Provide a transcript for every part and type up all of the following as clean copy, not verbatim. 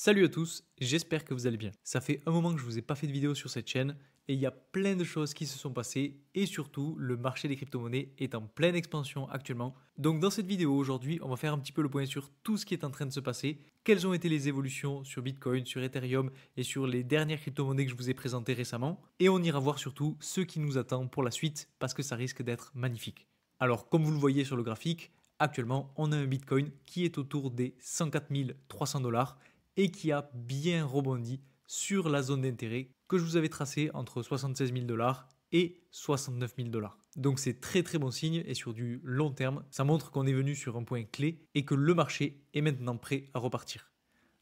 Salut à tous, j'espère que vous allez bien. Ça fait un moment que je vous ai pas fait de vidéo sur cette chaîne et il y a plein de choses qui se sont passées et surtout le marché des crypto-monnaies est en pleine expansion actuellement. Donc dans cette vidéo aujourd'hui, on va faire un petit peu le point sur tout ce qui est en train de se passer, quelles ont été les évolutions sur Bitcoin, sur Ethereum et sur les dernières crypto-monnaies que je vous ai présentées récemment et on ira voir surtout ce qui nous attend pour la suite parce que ça risque d'être magnifique. Alors comme vous le voyez sur le graphique, actuellement on a un Bitcoin qui est autour des 104 300 dollars et qui a bien rebondi sur la zone d'intérêt que je vous avais tracée entre 76 000 dollars et 69 000 dollars. Donc c'est très très bon signe et sur du long terme, ça montre qu'on est venu sur un point clé et que le marché est maintenant prêt à repartir.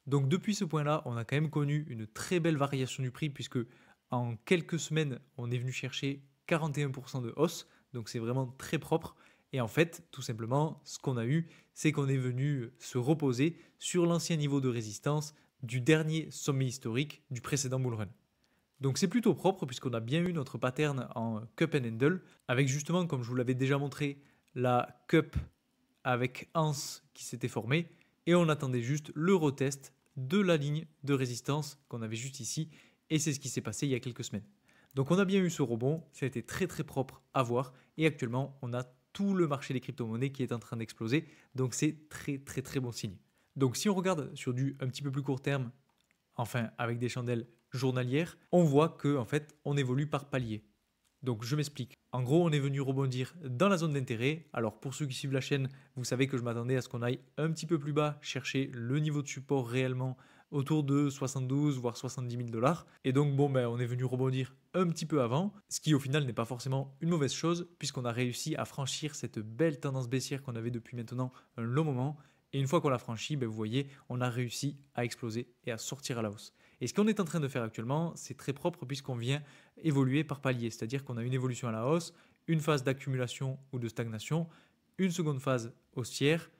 Donc depuis ce point-là, on a quand même connu une très belle variation du prix puisque en quelques semaines, on est venu chercher 41% de hausse, donc c'est vraiment très propre. Et en fait, tout simplement, ce qu'on a eu, c'est qu'on est venu se reposer sur l'ancien niveau de résistance du dernier sommet historique du précédent bull run. Donc c'est plutôt propre puisqu'on a bien eu notre pattern en cup and handle avec justement, comme je vous l'avais déjà montré, la cup avec Hans qui s'était formée et on attendait juste le retest de la ligne de résistance qu'on avait juste ici et c'est ce qui s'est passé il y a quelques semaines. Donc on a bien eu ce rebond, ça a été très très propre à voir et actuellement on a tout le marché des crypto-monnaies qui est en train d'exploser, donc c'est très très très bon signe. Donc si on regarde sur du un petit peu plus court terme, enfin avec des chandelles journalières, on voit que en fait on évolue par palier. Donc je m'explique. En gros, on est venu rebondir dans la zone d'intérêt. Alors pour ceux qui suivent la chaîne, vous savez que je m'attendais à ce qu'on aille un petit peu plus bas, chercher le niveau de support réellement autour de 72 voire 70 000 dollars. Et donc bon, on est venu rebondir un petit peu avant, ce qui au final n'est pas forcément une mauvaise chose puisqu'on a réussi à franchir cette belle tendance baissière qu'on avait depuis maintenant un long moment. Et une fois qu'on l'a franchi, vous voyez, on a réussi à exploser et à sortir à la hausse. Et ce qu'on est en train de faire actuellement, c'est très propre puisqu'on vient évoluer par palier, c'est-à-dire qu'on a une évolution à la hausse, une phase d'accumulation ou de stagnation, une seconde phase haussière,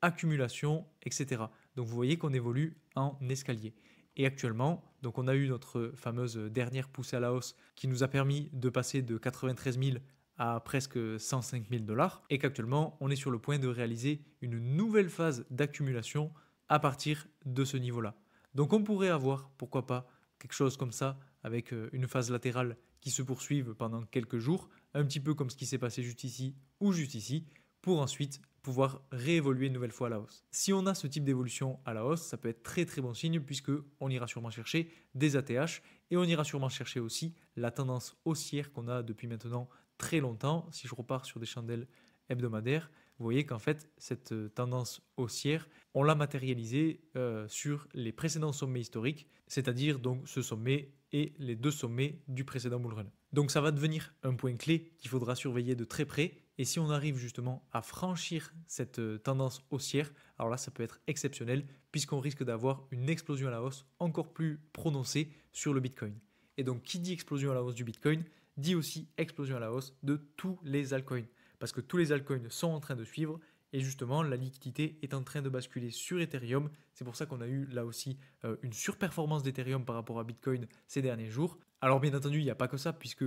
accumulation, etc. Donc vous voyez qu'on évolue en escalier. Et actuellement, donc on a eu notre fameuse dernière poussée à la hausse qui nous a permis de passer de 93 000 à presque 105 000 dollars et qu'actuellement on est sur le point de réaliser une nouvelle phase d'accumulation à partir de ce niveau-là. Donc on pourrait avoir, pourquoi pas, quelque chose comme ça avec une phase latérale qui se poursuive pendant quelques jours, un petit peu comme ce qui s'est passé juste ici ou juste ici, pour ensuite pouvoir réévoluer une nouvelle fois à la hausse. Si on a ce type d'évolution à la hausse, ça peut être très très bon signe puisque on ira sûrement chercher des ATH et on ira sûrement chercher aussi la tendance haussière qu'on a depuis maintenant très longtemps. Si je repars sur des chandelles hebdomadaires, vous voyez qu'en fait cette tendance haussière, on l'a matérialisée sur les précédents sommets historiques, c'est-à-dire donc ce sommet et les deux sommets du précédent bull run. Donc ça va devenir un point clé qu'il faudra surveiller de très près. Et si on arrive justement à franchir cette tendance haussière, alors là ça peut être exceptionnel puisqu'on risque d'avoir une explosion à la hausse encore plus prononcée sur le Bitcoin. Et donc qui dit explosion à la hausse du Bitcoin dit aussi explosion à la hausse de tous les altcoins. Parce que tous les altcoins sont en train de suivre et justement la liquidité est en train de basculer sur Ethereum. C'est pour ça qu'on a eu là aussi une surperformance d'Ethereum par rapport à Bitcoin ces derniers jours. Alors bien entendu, il n'y a pas que ça, puisque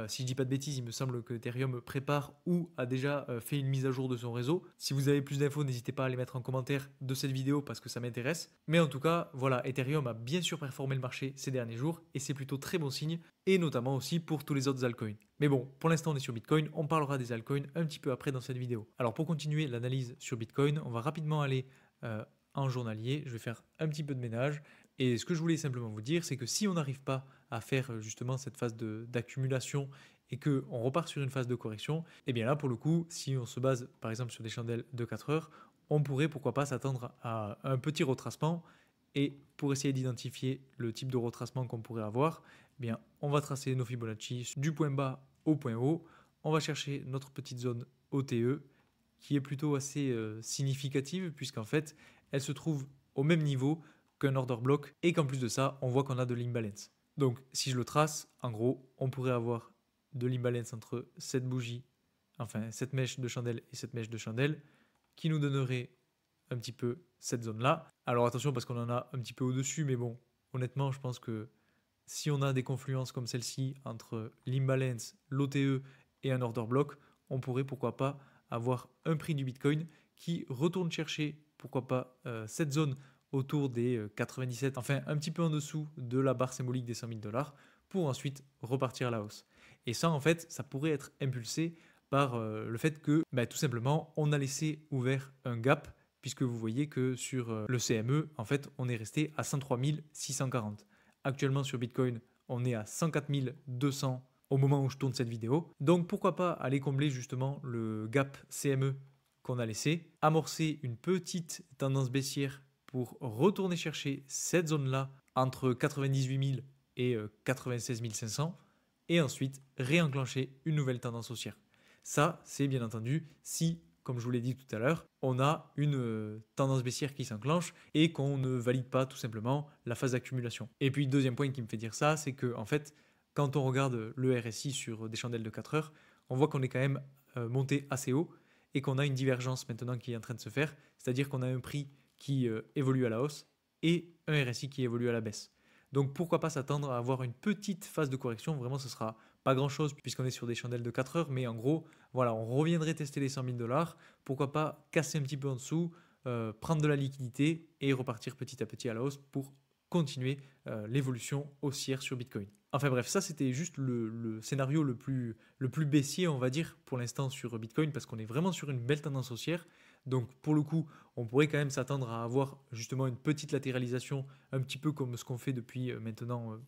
si je dis pas de bêtises, il me semble que Ethereum prépare ou a déjà fait une mise à jour de son réseau. Si vous avez plus d'infos, n'hésitez pas à les mettre en commentaire de cette vidéo parce que ça m'intéresse. Mais en tout cas, voilà, Ethereum a bien surperformé le marché ces derniers jours et c'est plutôt très bon signe, et notamment aussi pour tous les autres altcoins. Mais bon, pour l'instant on est sur Bitcoin, on parlera des altcoins un petit peu après dans cette vidéo. Alors pour continuer l'analyse sur Bitcoin, on va rapidement aller en journalier, je vais faire un petit peu de ménage. Et ce que je voulais simplement vous dire, c'est que si on n'arrive pas à faire justement cette phase d'accumulation et qu'on repart sur une phase de correction, et bien là pour le coup, si on se base par exemple sur des chandelles de 4 heures, on pourrait pourquoi pas s'attendre à un petit retracement. Et pour essayer d'identifier le type de retracement qu'on pourrait avoir, eh bien on va tracer nos Fibonacci du point bas au point haut. On va chercher notre petite zone OTE qui est plutôt assez significative puisqu'en fait elle se trouve au même niveau qu'un order block et qu'en plus de ça on voit qu'on a de l'imbalance. Donc si je le trace, en gros on pourrait avoir de l'imbalance entre cette bougie, enfin cette mèche de chandelle et cette mèche de chandelle qui nous donnerait un petit peu cette zone là. Alors attention parce qu'on en a un petit peu au-dessus, mais bon honnêtement je pense que si on a des confluences comme celle-ci entre l'imbalance, l'OTE et un order block, on pourrait pourquoi pas avoir un prix du Bitcoin qui retourne chercher pourquoi pas cette zone autour des 97, enfin un petit peu en dessous de la barre symbolique des 100 000 dollars pour ensuite repartir à la hausse. Et ça, en fait, ça pourrait être impulsé par le fait que tout simplement, on a laissé ouvert un gap puisque vous voyez que sur le CME, en fait, on est resté à 103 640. Actuellement sur Bitcoin, on est à 104 200 au moment où je tourne cette vidéo. Donc pourquoi pas aller combler justement le gap CME qu'on a laissé, amorcer une petite tendance baissière pour retourner chercher cette zone-là entre 98 000 et 96 500 et ensuite réenclencher une nouvelle tendance haussière. Ça, c'est bien entendu si, comme je vous l'ai dit tout à l'heure, on a une tendance baissière qui s'enclenche et qu'on ne valide pas tout simplement la phase d'accumulation. Et puis, deuxième point qui me fait dire ça, c'est que en fait, quand on regarde le RSI sur des chandelles de 4 heures, on voit qu'on est quand même monté assez haut et qu'on a une divergence maintenant qui est en train de se faire, c'est-à-dire qu'on a un prix qui évolue à la hausse et un RSI qui évolue à la baisse. Donc pourquoi pas s'attendre à avoir une petite phase de correction, vraiment ce sera pas grand-chose puisqu'on est sur des chandelles de 4 heures, mais en gros, voilà, on reviendrait tester les 100 000 dollars, pourquoi pas casser un petit peu en dessous, prendre de la liquidité et repartir petit à petit à la hausse pour continuer l'évolution haussière sur Bitcoin. Enfin bref, ça c'était juste le scénario le plus baissier, on va dire, pour l'instant sur Bitcoin, parce qu'on est vraiment sur une belle tendance haussière. Donc pour le coup, on pourrait quand même s'attendre à avoir justement une petite latéralisation, un petit peu comme ce qu'on fait depuis maintenant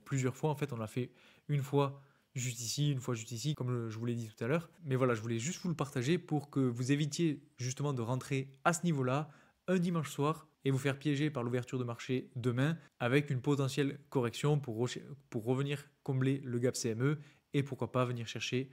plusieurs fois. En fait, on l'a fait une fois juste ici, une fois juste ici, comme je vous l'ai dit tout à l'heure. Mais voilà, je voulais juste vous le partager pour que vous évitiez justement de rentrer à ce niveau-là un dimanche soir et vous faire piéger par l'ouverture de marché demain avec une potentielle correction pour revenir combler le gap CME et pourquoi pas venir chercher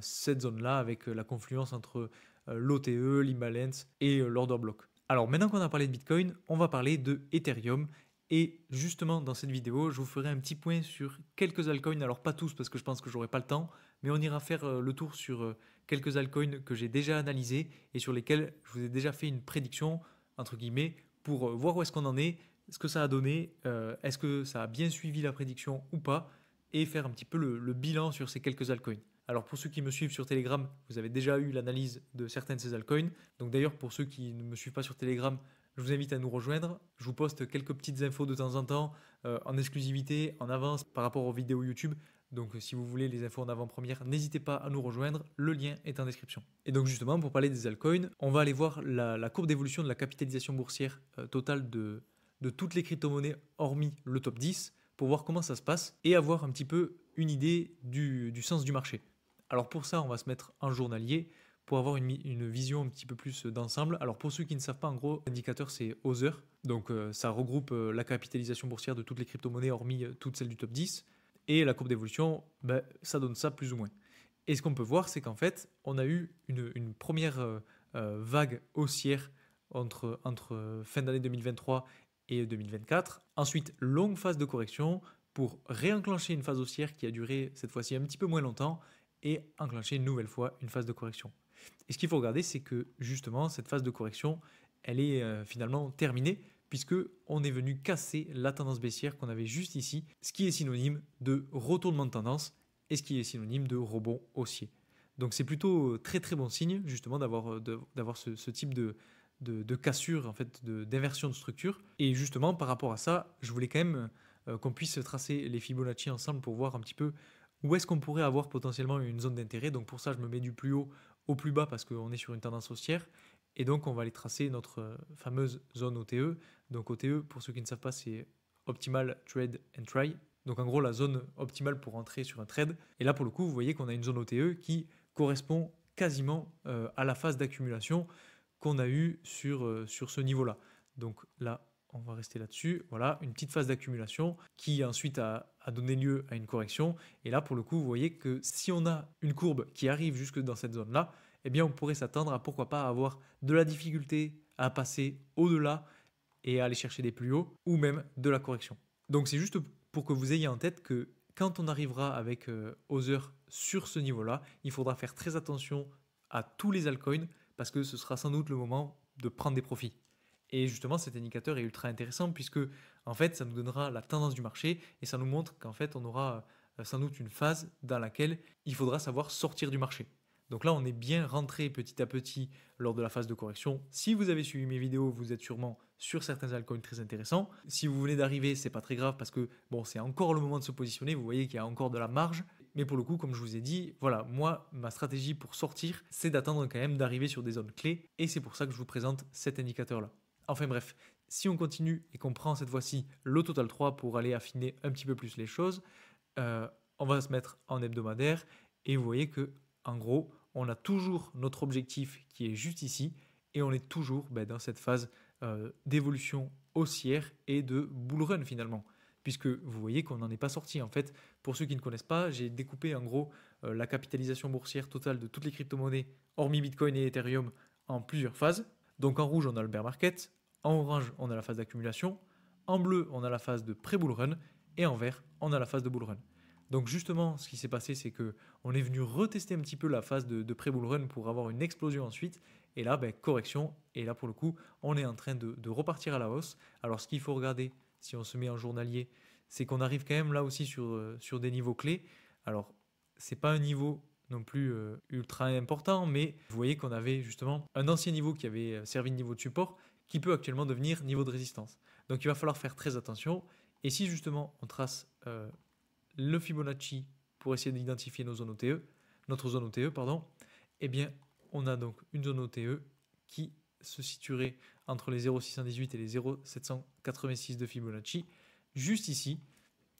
cette zone-là avec la confluence entre l'OTE, l'imbalance et l'order block. Alors maintenant qu'on a parlé de Bitcoin, on va parler de Ethereum. Et justement, dans cette vidéo, je vous ferai un petit point sur quelques altcoins. Alors pas tous parce que je pense que j'aurai pas le temps, mais on ira faire le tour sur quelques altcoins que j'ai déjà analysés et sur lesquels je vous ai déjà fait une prédiction, entre guillemets, pour voir où est-ce qu'on en est, ce que ça a donné, est-ce que ça a bien suivi la prédiction ou pas, et faire un petit peu le bilan sur ces quelques altcoins. Alors pour ceux qui me suivent sur Telegram, vous avez déjà eu l'analyse de certaines de ces altcoins. Donc d'ailleurs pour ceux qui ne me suivent pas sur Telegram, je vous invite à nous rejoindre. Je vous poste quelques petites infos de temps en temps, en exclusivité, en avance par rapport aux vidéos YouTube. Donc si vous voulez les infos en avant-première, n'hésitez pas à nous rejoindre, le lien est en description. Et donc justement, pour parler des altcoins, on va aller voir la courbe d'évolution de la capitalisation boursière totale de toutes les crypto-monnaies, hormis le top 10, pour voir comment ça se passe et avoir un petit peu une idée du sens du marché. Alors pour ça, on va se mettre en journalier pour avoir une vision un petit peu plus d'ensemble. Alors pour ceux qui ne savent pas, en gros, l'indicateur c'est Other. Donc ça regroupe la capitalisation boursière de toutes les crypto-monnaies, hormis toutes celles du top 10. Et la courbe d'évolution, ça donne ça plus ou moins. Et ce qu'on peut voir, c'est qu'en fait, on a eu une première vague haussière entre fin d'année 2023 et 2024. Ensuite, longue phase de correction pour réenclencher une phase haussière qui a duré cette fois-ci un petit peu moins longtemps et enclencher une nouvelle fois une phase de correction. Et ce qu'il faut regarder, c'est que justement, cette phase de correction, elle est finalement terminée puisque on est venu casser la tendance baissière qu'on avait juste ici, ce qui est synonyme de retournement de tendance et ce qui est synonyme de rebond haussier. Donc c'est plutôt très très bon signe justement d'avoir ce type de cassure, en fait, d'inversion de structure. Et justement, par rapport à ça, je voulais quand même qu'on puisse tracer les Fibonacci ensemble pour voir un petit peu où est-ce qu'on pourrait avoir potentiellement une zone d'intérêt. Donc pour ça, je me mets du plus haut au plus bas parce qu'on est sur une tendance haussière. Et donc, on va aller tracer notre fameuse zone OTE. Donc OTE, pour ceux qui ne savent pas, c'est Optimal Trade and Try. Donc en gros, la zone optimale pour entrer sur un trade. Et là, pour le coup, vous voyez qu'on a une zone OTE qui correspond quasiment à la phase d'accumulation qu'on a eue sur ce niveau-là. Donc là, on va rester là-dessus. Voilà, une petite phase d'accumulation qui ensuite a donné lieu à une correction. Et là, pour le coup, vous voyez que si on a une courbe qui arrive jusque dans cette zone-là, eh bien, on pourrait s'attendre à pourquoi pas avoir de la difficulté à passer au-delà et à aller chercher des plus hauts ou même de la correction. Donc, c'est juste pour que vous ayez en tête que quand on arrivera avec Other sur ce niveau-là, il faudra faire très attention à tous les altcoins parce que ce sera sans doute le moment de prendre des profits. Et justement, cet indicateur est ultra intéressant puisque en fait, ça nous donnera la tendance du marché et ça nous montre qu'en fait, on aura sans doute une phase dans laquelle il faudra savoir sortir du marché. Donc là, on est bien rentré petit à petit lors de la phase de correction. Si vous avez suivi mes vidéos, vous êtes sûrement sur certains altcoins très intéressants. Si vous venez d'arriver, c'est pas très grave parce que bon, c'est encore le moment de se positionner. Vous voyez qu'il y a encore de la marge. Mais pour le coup, comme je vous ai dit, voilà, moi, ma stratégie pour sortir, c'est d'attendre quand même d'arriver sur des zones clés. Et c'est pour ça que je vous présente cet indicateur-là. Enfin bref, si on continue et qu'on prend cette fois-ci le Total 3 pour aller affiner un petit peu plus les choses, on va se mettre en hebdomadaire et vous voyez que en gros, on a toujours notre objectif qui est juste ici et on est toujours dans cette phase d'évolution haussière et de bull run finalement. Puisque vous voyez qu'on n'en est pas sorti. En fait, pour ceux qui ne connaissent pas, j'ai découpé en gros la capitalisation boursière totale de toutes les crypto-monnaies, hormis Bitcoin et Ethereum, en plusieurs phases. Donc en rouge, on a le bear market, en orange, on a la phase d'accumulation, en bleu, on a la phase de pré-bull run, et en vert, on a la phase de bull run. Donc justement, ce qui s'est passé, c'est que on est venu retester un petit peu la phase de pré-bull run pour avoir une explosion ensuite. Et là, correction. Et là, pour le coup, on est en train de repartir à la hausse. Alors, ce qu'il faut regarder, si on se met en journalier, c'est qu'on arrive quand même là aussi sur des niveaux clés. Alors, c'est pas un niveau non plus ultra important, mais vous voyez qu'on avait justement un ancien niveau qui avait servi de niveau de support qui peut actuellement devenir niveau de résistance. Donc, il va falloir faire très attention. Et si justement on trace le Fibonacci pour essayer d'identifier notre zone OTE, pardon, eh bien, on a donc une zone OTE qui se situerait entre les 0,618 et les 0,786 de Fibonacci, juste ici.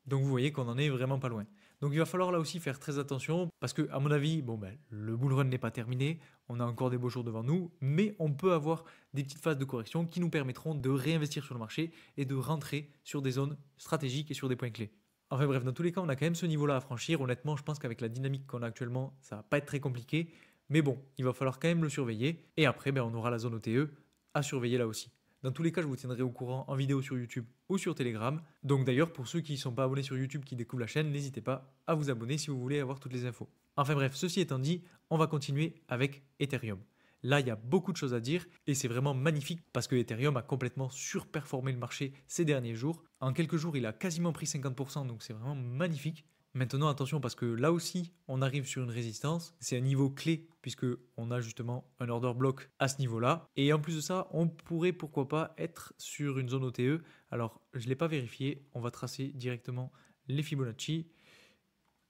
Donc vous voyez qu'on en est vraiment pas loin. Donc il va falloir là aussi faire très attention parce que à mon avis, le bull run n'est pas terminé, on a encore des beaux jours devant nous, mais on peut avoir des petites phases de correction qui nous permettront de réinvestir sur le marché et de rentrer sur des zones stratégiques et sur des points clés. Enfin bref, dans tous les cas, on a quand même ce niveau-là à franchir. Honnêtement, je pense qu'avec la dynamique qu'on a actuellement, ça va pas être très compliqué. Mais bon, il va falloir quand même le surveiller. Et après, on aura la zone OTE à surveiller là aussi. Dans tous les cas, je vous tiendrai au courant en vidéo sur YouTube ou sur Telegram. Donc d'ailleurs, pour ceux qui ne sont pas abonnés sur YouTube, qui découvrent la chaîne, n'hésitez pas à vous abonner si vous voulez avoir toutes les infos. Enfin bref, ceci étant dit, on va continuer avec Ethereum. Là, il y a beaucoup de choses à dire et c'est vraiment magnifique parce que Ethereum a complètement surperformé le marché ces derniers jours. En quelques jours, il a quasiment pris 50%, donc c'est vraiment magnifique. Maintenant, attention parce que là aussi, on arrive sur une résistance. C'est un niveau clé puisque on a justement un order block à ce niveau-là. Et en plus de ça, on pourrait pourquoi pas être sur une zone OTE. Alors, je ne l'ai pas vérifié. On va tracer directement les Fibonacci.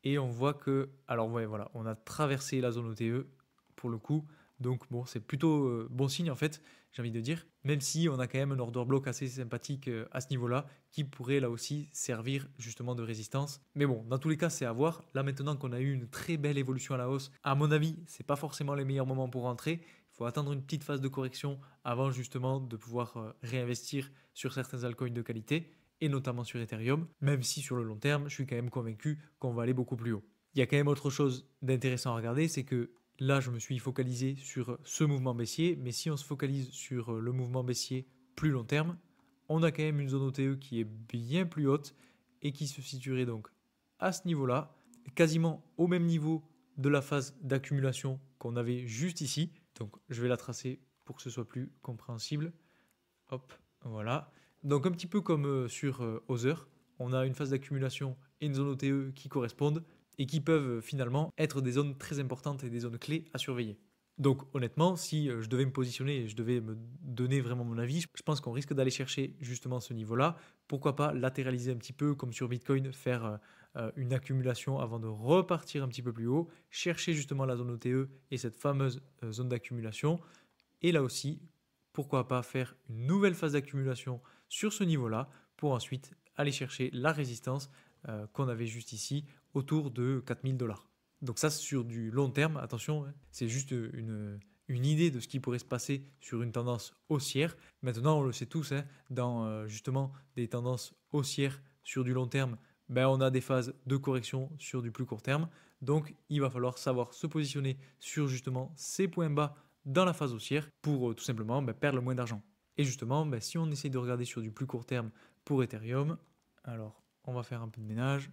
Et on voit que, alors ouais, voilà, on a traversé la zone OTE pour le coup. Donc bon, c'est plutôt bon signe en fait, j'ai envie de dire, même si on a quand même un order block assez sympathique à ce niveau-là, qui pourrait là aussi servir justement de résistance. Mais bon, dans tous les cas, c'est à voir. Là maintenant qu'on a eu une très belle évolution à la hausse, à mon avis, c'est pas forcément les meilleurs moments pour rentrer. Il faut attendre une petite phase de correction avant justement de pouvoir réinvestir sur certains altcoins de qualité, et notamment sur Ethereum, même si sur le long terme, je suis quand même convaincu qu'on va aller beaucoup plus haut. Il y a quand même autre chose d'intéressant à regarder, c'est que là, je me suis focalisé sur ce mouvement baissier, mais si on se focalise sur le mouvement baissier plus long terme, on a quand même une zone OTE qui est bien plus haute et qui se situerait donc à ce niveau-là, quasiment au même niveau de la phase d'accumulation qu'on avait juste ici. Donc, je vais la tracer pour que ce soit plus compréhensible. Hop, voilà. Donc, un petit peu comme sur Other, on a une phase d'accumulation et une zone OTE qui correspondent et qui peuvent finalement être des zones très importantes et des zones clés à surveiller. Donc honnêtement, si je devais me positionner et je devais me donner vraiment mon avis, je pense qu'on risque d'aller chercher justement ce niveau-là. Pourquoi pas latéraliser un petit peu comme sur Bitcoin, faire une accumulation avant de repartir un petit peu plus haut, chercher justement la zone OTE et cette fameuse zone d'accumulation. Et là aussi, pourquoi pas faire une nouvelle phase d'accumulation sur ce niveau-là pour ensuite aller chercher la résistance qu'on avait juste ici autour de 4000 $. Donc ça, sur du long terme, attention, c'est juste une idée de ce qui pourrait se passer sur une tendance haussière. Maintenant, on le sait tous, dans justement des tendances haussières sur du long terme, on a des phases de correction sur du plus court terme. Donc, il va falloir savoir se positionner sur justement ces points bas dans la phase haussière pour tout simplement perdre le moins d'argent. Et justement, si on essaye de regarder sur du plus court terme pour Ethereum, alors on va faire un peu de ménage.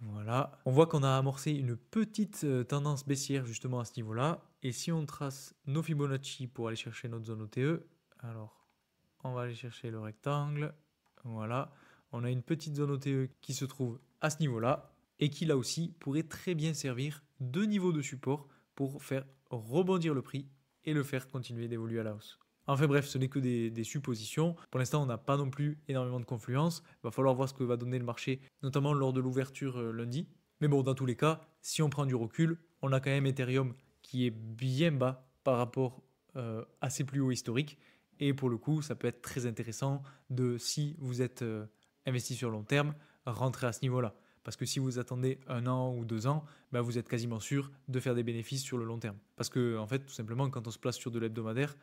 Voilà, on voit qu'on a amorcé une petite tendance baissière justement à ce niveau-là. Et si on trace nos Fibonacci pour aller chercher notre zone OTE, alors on va aller chercher le rectangle. Voilà, on a une petite zone OTE qui se trouve à ce niveau-là et qui là aussi pourrait très bien servir de niveau de support pour faire rebondir le prix et le faire continuer d'évoluer à la hausse. Enfin bref, ce n'est que des suppositions. Pour l'instant, on n'a pas non plus énormément de confluence. Il va falloir voir ce que va donner le marché, notamment lors de l'ouverture lundi. Mais bon, dans tous les cas, si on prend du recul, on a quand même Ethereum qui est bien bas par rapport à ses plus hauts historiques. Et pour le coup, ça peut être très intéressant de, si vous êtes investi sur long terme, rentrer à ce niveau-là. Parce que si vous attendez 1 an ou 2 ans, bah vous êtes quasiment sûr de faire des bénéfices sur le long terme. Parce que, en fait, tout simplement, quand on se place sur de l'hebdomadaire,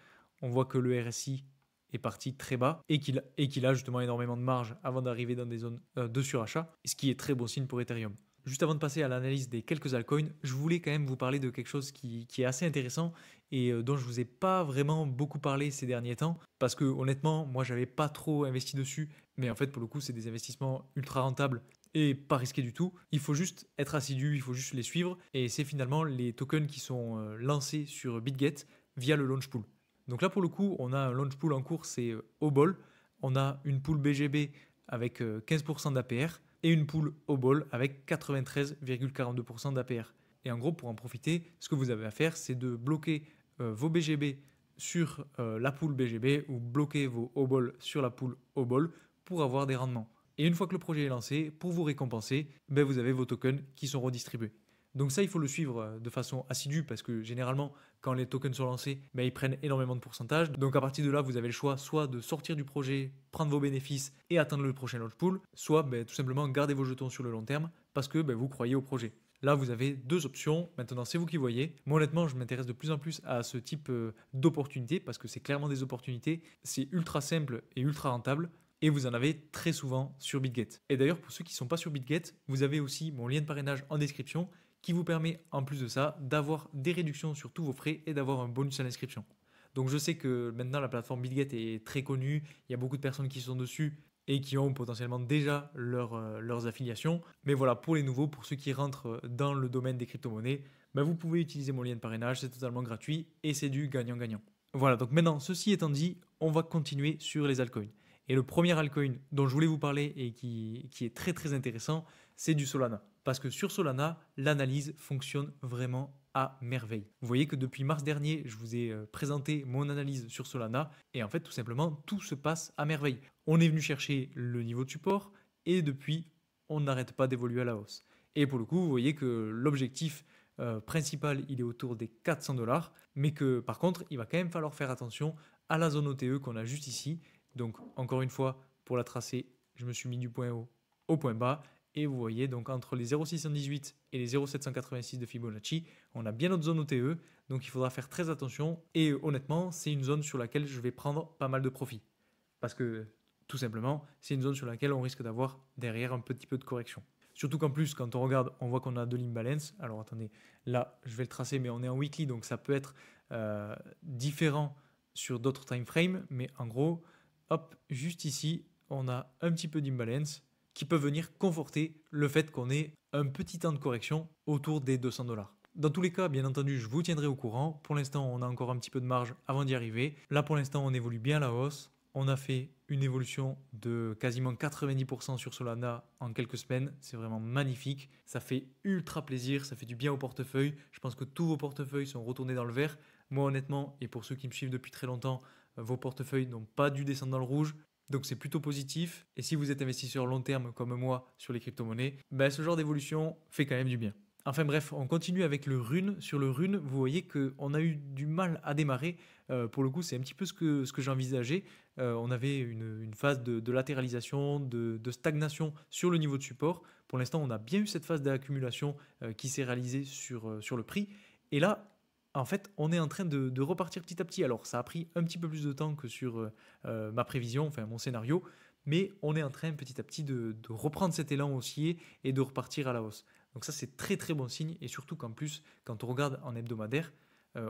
on voit que le RSI est parti très bas et qu'il a justement énormément de marge avant d'arriver dans des zones de surachat, ce qui est très bon signe pour Ethereum. Juste avant de passer à l'analyse des quelques altcoins, je voulais quand même vous parler de quelque chose qui est assez intéressant et dont je ne vous ai pas vraiment beaucoup parlé ces derniers temps, parce que honnêtement, moi, j'avais pas trop investi dessus, mais en fait, pour le coup, c'est des investissements ultra rentables et pas risqués du tout. Il faut juste être assidu, il faut juste les suivre, et c'est finalement les tokens qui sont lancés sur BitGet via le launch pool. Donc là, pour le coup, on a un launch pool en cours, c'est Obol. On a une pool BGB avec 15% d'APR et une pool Obol avec 93,42% d'APR. Et en gros, pour en profiter, ce que vous avez à faire, c'est de bloquer vos BGB sur la pool BGB ou bloquer vos Obol sur la pool Obol pour avoir des rendements. Et une fois que le projet est lancé, pour vous récompenser, ben vous avez vos tokens qui sont redistribués. Donc ça, il faut le suivre de façon assidue parce que généralement, quand les tokens sont lancés, ben, ils prennent énormément de pourcentage. Donc à partir de là, vous avez le choix soit de sortir du projet, prendre vos bénéfices et atteindre le prochain launch pool, soit ben, tout simplement garder vos jetons sur le long terme parce que ben, vous croyez au projet. Là, vous avez deux options. Maintenant, c'est vous qui voyez. Moi, honnêtement, je m'intéresse de plus en plus à ce type d'opportunités parce que c'est clairement des opportunités. C'est ultra simple et ultra rentable. Et vous en avez très souvent sur BitGet. Et d'ailleurs, pour ceux qui ne sont pas sur BitGet, vous avez aussi mon lien de parrainage en description qui vous permet, en plus de ça, d'avoir des réductions sur tous vos frais et d'avoir un bonus à l'inscription. Donc je sais que maintenant la plateforme BitGet est très connue, il y a beaucoup de personnes qui sont dessus et qui ont potentiellement déjà leurs affiliations. Mais voilà, pour les nouveaux, pour ceux qui rentrent dans le domaine des crypto-monnaies, ben vous pouvez utiliser mon lien de parrainage, c'est totalement gratuit et c'est du gagnant-gagnant. Voilà, donc maintenant, ceci étant dit, on va continuer sur les altcoins. Et le premier altcoin dont je voulais vous parler et qui est très très intéressant, c'est du Solana. Parce que sur Solana, l'analyse fonctionne vraiment à merveille. Vous voyez que depuis mars dernier, je vous ai présenté mon analyse sur Solana et en fait, tout simplement, tout se passe à merveille. On est venu chercher le niveau de support et depuis, on n'arrête pas d'évoluer à la hausse. Et pour le coup, vous voyez que l'objectif principal, il est autour des 400 $, mais que par contre, il va quand même falloir faire attention à la zone OTE qu'on a juste ici. Donc, encore une fois, pour la tracer, je me suis mis du point haut au point bas. Et vous voyez, donc entre les 0,618 et les 0,786 de Fibonacci, on a bien notre zone OTE. Donc, il faudra faire très attention. Et honnêtement, c'est une zone sur laquelle je vais prendre pas mal de profit. Parce que, tout simplement, c'est une zone sur laquelle on risque d'avoir derrière un petit peu de correction. Surtout qu'en plus, quand on regarde, on voit qu'on a de l'imbalance. Alors, attendez, là, je vais le tracer, mais on est en weekly, donc ça peut être différent sur d'autres time frames. Mais en gros, hop, juste ici, on a un petit peu d'imbalance qui peut venir conforter le fait qu'on ait un petit temps de correction autour des 200 $. Dans tous les cas, bien entendu, je vous tiendrai au courant. Pour l'instant, on a encore un petit peu de marge avant d'y arriver. Là, pour l'instant, on évolue bien à la hausse. On a fait une évolution de quasiment 90% sur Solana en quelques semaines. C'est vraiment magnifique. Ça fait ultra plaisir. Ça fait du bien au portefeuille. Je pense que tous vos portefeuilles sont retournés dans le vert. Moi, honnêtement, et pour ceux qui me suivent depuis très longtemps, vos portefeuilles n'ont pas dû descendre dans le rouge. Donc c'est plutôt positif. Et si vous êtes investisseur long terme comme moi sur les crypto-monnaies, ben ce genre d'évolution fait quand même du bien. Enfin bref, on continue avec le rune. Sur le rune, vous voyez qu'on a eu du mal à démarrer. Pour le coup, c'est un petit peu ce que j'envisageais. On avait une phase de latéralisation, de stagnation sur le niveau de support. Pour l'instant, on a bien eu cette phase d'accumulation qui s'est réalisée sur le prix. Et là, en fait, on est en train de repartir petit à petit. Alors, ça a pris un petit peu plus de temps que sur ma prévision, enfin mon scénario, mais on est en train petit à petit de reprendre cet élan haussier et de repartir à la hausse. Donc ça, c'est très très bon signe, et surtout qu'en plus, quand on regarde en hebdomadaire,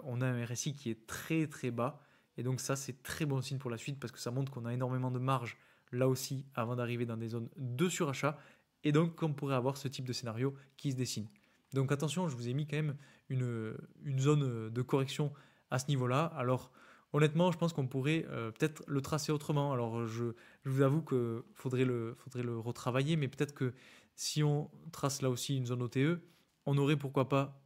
on a un RSI qui est très très bas, et donc ça, c'est très bon signe pour la suite, parce que ça montre qu'on a énormément de marge, là aussi, avant d'arriver dans des zones de surachat, et donc qu'on pourrait avoir ce type de scénario qui se dessine. Donc attention, je vous ai mis quand même une zone de correction à ce niveau-là. Alors honnêtement, je pense qu'on pourrait peut-être le tracer autrement. Alors je vous avoue qu'il faudrait le retravailler, mais peut-être que si on trace là aussi une zone OTE, on aurait pourquoi pas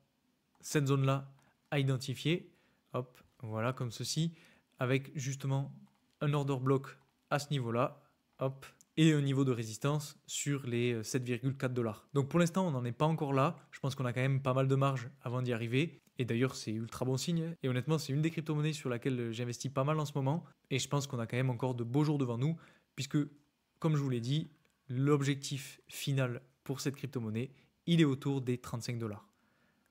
cette zone-là à identifier. Hop, voilà, comme ceci, avec justement un order block à ce niveau-là. Hop, et un niveau de résistance sur les 7,4 $. Donc pour l'instant, on n'en est pas encore là. Je pense qu'on a quand même pas mal de marge avant d'y arriver. Et d'ailleurs, c'est ultra bon signe. Et honnêtement, c'est une des crypto-monnaies sur laquelle j'investis pas mal en ce moment. Et je pense qu'on a quand même encore de beaux jours devant nous, puisque, comme je vous l'ai dit, l'objectif final pour cette crypto-monnaie, il est autour des 35 $.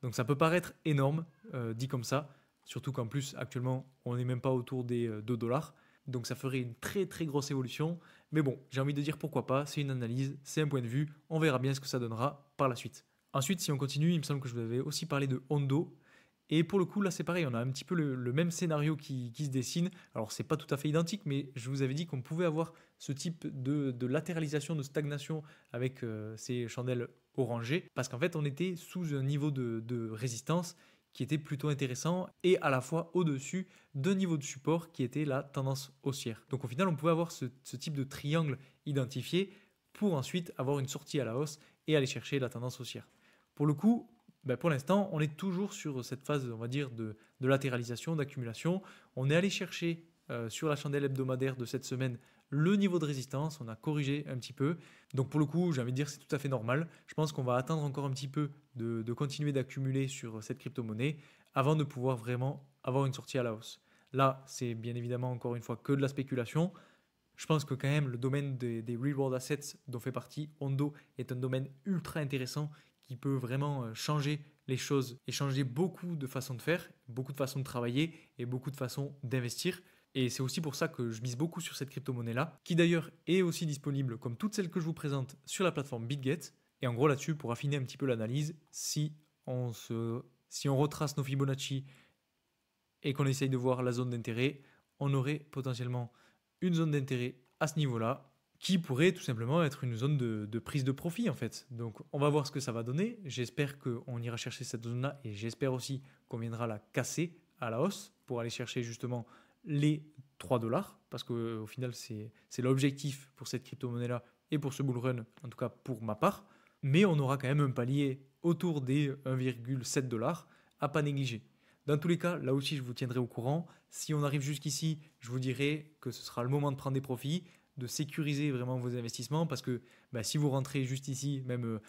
Donc ça peut paraître énorme, dit comme ça, surtout qu'en plus, actuellement, on n'est même pas autour des 2 $. Donc ça ferait une très très grosse évolution. Mais bon, j'ai envie de dire pourquoi pas, c'est une analyse, c'est un point de vue, on verra bien ce que ça donnera par la suite. Ensuite, si on continue, il me semble que je vous avais aussi parlé de Hondo. Et pour le coup, là c'est pareil, on a un petit peu le même scénario qui se dessine. Alors c'est pas tout à fait identique, mais je vous avais dit qu'on pouvait avoir ce type de latéralisation, de stagnation avec ces chandelles orangées, parce qu'en fait on était sous un niveau de résistance qui était plutôt intéressant et à la fois au-dessus d'un niveau de support qui était la tendance haussière. Donc au final, on pouvait avoir ce type de triangle identifié pour ensuite avoir une sortie à la hausse et aller chercher la tendance haussière. Pour le coup, pour l'instant, on est toujours sur cette phase, on va dire, de latéralisation, d'accumulation. On est allé chercher sur la chandelle hebdomadaire de cette semaine le niveau de résistance, on a corrigé un petit peu. Donc pour le coup, j'ai envie de dire c'est tout à fait normal. Je pense qu'on va attendre encore un petit peu de continuer d'accumuler sur cette crypto-monnaie avant de pouvoir vraiment avoir une sortie à la hausse. Là, c'est bien évidemment encore une fois que de la spéculation. Je pense que quand même le domaine des real world assets dont fait partie Hondo est un domaine ultra intéressant qui peut vraiment changer les choses et changer beaucoup de façons de faire, beaucoup de façons de travailler et beaucoup de façons d'investir. Et c'est aussi pour ça que je mise beaucoup sur cette crypto-monnaie-là, qui d'ailleurs est aussi disponible, comme toutes celles que je vous présente, sur la plateforme BitGet. Et en gros là-dessus, pour affiner un petit peu l'analyse, si on retrace nos Fibonacci et qu'on essaye de voir la zone d'intérêt, on aurait potentiellement une zone d'intérêt à ce niveau-là, qui pourrait tout simplement être une zone de prise de profit en fait. Donc on va voir ce que ça va donner. J'espère qu'on ira chercher cette zone-là et j'espère aussi qu'on viendra la casser à la hausse pour aller chercher justement les 3 $, parce qu'au final c'est l'objectif pour cette crypto-monnaie-là et pour ce bull run, en tout cas pour ma part. Mais on aura quand même un palier autour des 1,7 $ à pas négliger. Dans tous les cas, là aussi je vous tiendrai au courant. Si on arrive jusqu'ici, je vous dirai que ce sera le moment de prendre des profits, de sécuriser vraiment vos investissements, parce que si vous rentrez juste ici, même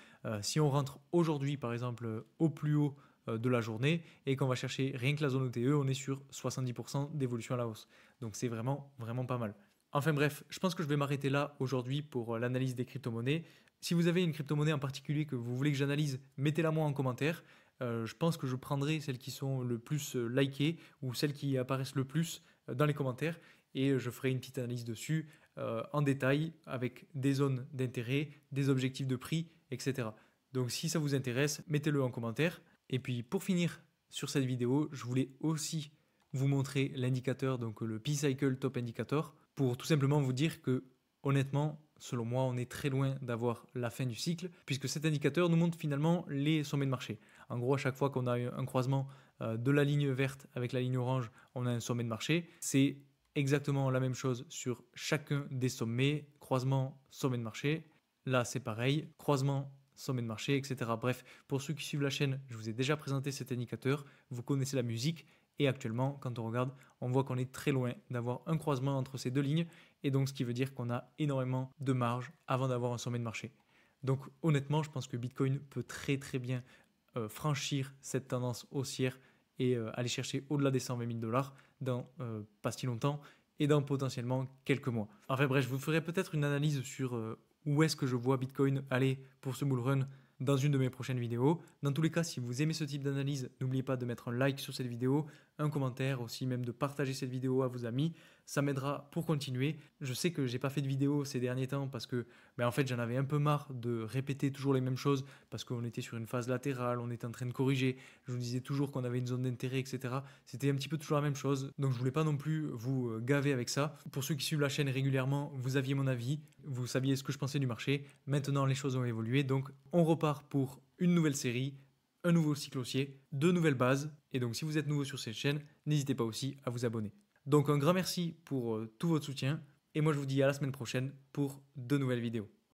si on rentre aujourd'hui par exemple au plus haut de la journée et qu'on va chercher rien que la zone OTE, on est sur 70% d'évolution à la hausse. Donc c'est vraiment, vraiment pas mal. Enfin bref, je pense que je vais m'arrêter là aujourd'hui pour l'analyse des crypto-monnaies. Si vous avez une crypto-monnaie en particulier que vous voulez que j'analyse, mettez-la moi en commentaire. Je pense que je prendrai celles qui sont le plus likées ou celles qui apparaissent le plus dans les commentaires et je ferai une petite analyse dessus en détail avec des zones d'intérêt, des objectifs de prix, etc. Donc si ça vous intéresse, mettez-le en commentaire. Et puis pour finir sur cette vidéo, je voulais aussi vous montrer l'indicateur, donc le P-Cycle Top Indicator, pour tout simplement vous dire que honnêtement, selon moi, on est très loin d'avoir la fin du cycle, puisque cet indicateur nous montre finalement les sommets de marché. En gros, à chaque fois qu'on a un croisement de la ligne verte avec la ligne orange, on a un sommet de marché. C'est exactement la même chose sur chacun des sommets, croisement, sommet de marché. Là, c'est pareil, croisement, sommet de marché, etc. Bref, pour ceux qui suivent la chaîne, je vous ai déjà présenté cet indicateur, vous connaissez la musique, et actuellement, quand on regarde, on voit qu'on est très loin d'avoir un croisement entre ces deux lignes, et donc ce qui veut dire qu'on a énormément de marge avant d'avoir un sommet de marché. Donc honnêtement, je pense que Bitcoin peut très très bien franchir cette tendance haussière et aller chercher au-delà des 120 000 $ dans pas si longtemps et dans potentiellement quelques mois. Enfin bref, je vous ferai peut-être une analyse sur où est-ce que je vois Bitcoin aller pour ce bull run dans une de mes prochaines vidéos. Dans tous les cas, si vous aimez ce type d'analyse, n'oubliez pas de mettre un like sur cette vidéo, un commentaire, aussi même de partager cette vidéo à vos amis. Ça m'aidera pour continuer. Je sais que j'ai pas fait de vidéo ces derniers temps parce que en fait j'en avais un peu marre de répéter toujours les mêmes choses parce qu'on était sur une phase latérale, on était en train de corriger. Je vous disais toujours qu'on avait une zone d'intérêt, etc. C'était un petit peu toujours la même chose. Donc je voulais pas non plus vous gaver avec ça. Pour ceux qui suivent la chaîne régulièrement, vous aviez mon avis, vous saviez ce que je pensais du marché. Maintenant les choses ont évolué, donc on repart pour une nouvelle série, un nouveau cycle haussier, de nouvelles bases. Et donc si vous êtes nouveau sur cette chaîne, n'hésitez pas aussi à vous abonner. Donc un grand merci pour tout votre soutien et moi je vous dis à la semaine prochaine pour de nouvelles vidéos.